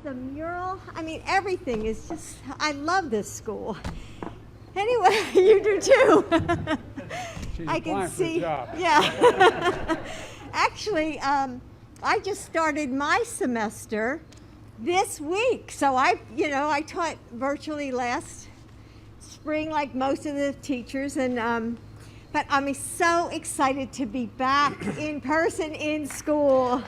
the mural. I mean, everything is just, I love this school. Anyway, you do too. She's I can applying for a see. job. Yeah. Actually, I just started my semester this week. So I taught virtually last spring like most of the teachers, and but I'm so excited to be back in person in school.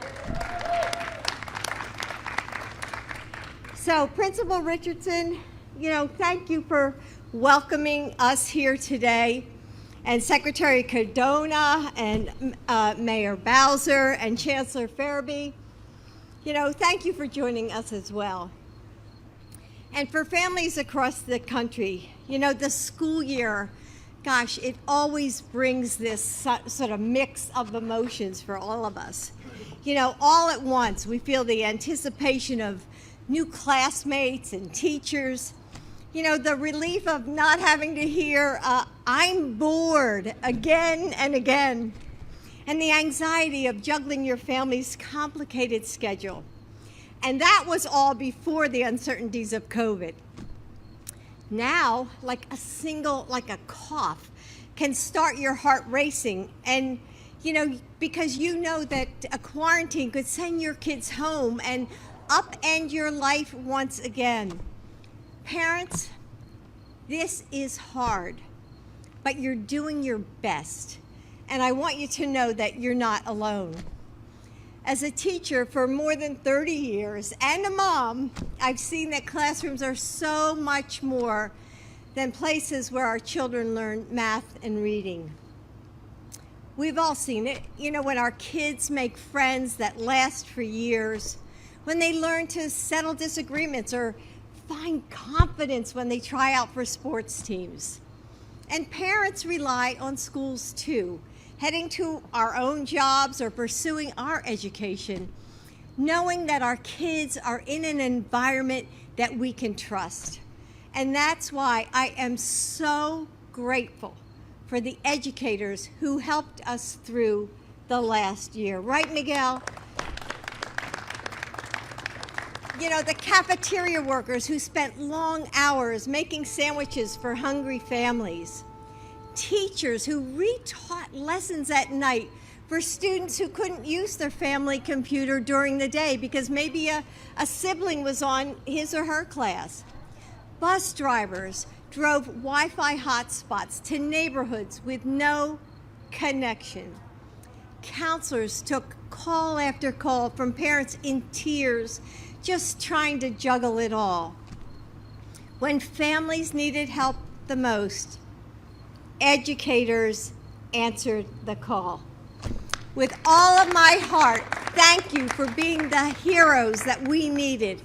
So Principal Richardson, thank you for welcoming us here today, and Secretary Cardona and Mayor Bowser and Chancellor Farabee. Thank you for joining us as well. And for families across the country, the school year, gosh, it always brings this sort of mix of emotions for all of us. All at once, we feel the anticipation of new classmates and teachers, the relief of not having to hear, I'm bored again and again, and the anxiety of juggling your family's complicated schedule. And that was all before the uncertainties of COVID. Now, like a cough can start your heart racing, and because that a quarantine could send your kids home and upend your life once again. Parents, this is hard, but you're doing your best, and I want you to know that you're not alone. As a teacher for more than 30 years and a mom, I've seen that classrooms are so much more than places where our children learn math and reading. We've all seen it, when our kids make friends that last for years, when they learn to settle disagreements or find confidence when they try out for sports teams. And parents rely on schools too, heading to our own jobs or pursuing our education, knowing that our kids are in an environment that we can trust. And that's why I am so grateful for the educators who helped us through the last year. Right, Miguel? The cafeteria workers who spent long hours making sandwiches for hungry families. Teachers who retaught lessons at night for students who couldn't use their family computer during the day because maybe a sibling was on his or her class. Bus drivers drove Wi-Fi hotspots to neighborhoods with no connection. Counselors took call after call from parents in tears, just trying to juggle it all. When families needed help the most, educators answered the call. With all of my heart, thank you for being the heroes that we needed.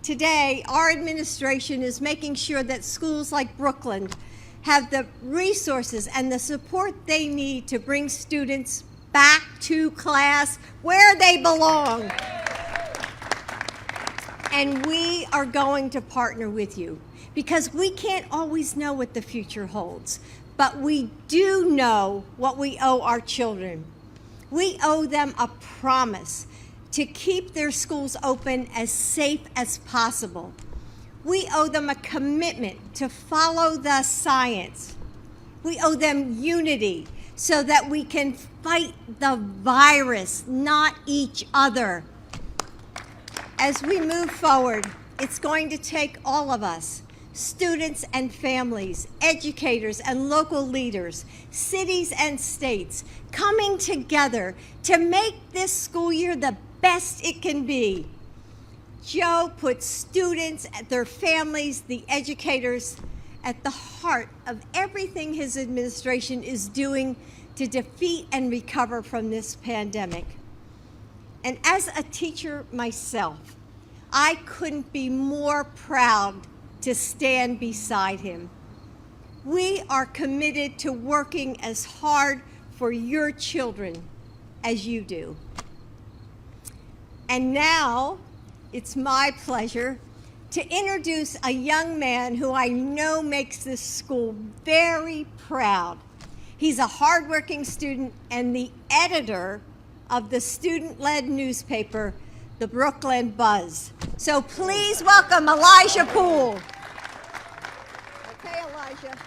Today, our administration is making sure that schools like Brooklyn have the resources and the support they need to bring students back to class where they belong. And we are going to partner with you because we can't always know what the future holds, but we do know what we owe our children. We owe them a promise to keep their schools open as safe as possible. We owe them a commitment to follow the science. We owe them unity so that we can fight the virus, not each other. As we move forward, it's going to take all of us, students and families, educators and local leaders, cities and states, coming together to make this school year the best it can be. Joe puts students, their families, the educators at the heart of everything his administration is doing to defeat and recover from this pandemic. And as a teacher myself, I couldn't be more proud to stand beside him. We are committed to working as hard for your children as you do. And now, it's my pleasure to introduce a young man who I know makes this school very proud. He's a hardworking student and the editor of the student-led newspaper, the Brooklyn Buzz. So please welcome Elijah Poole. Okay, Elijah.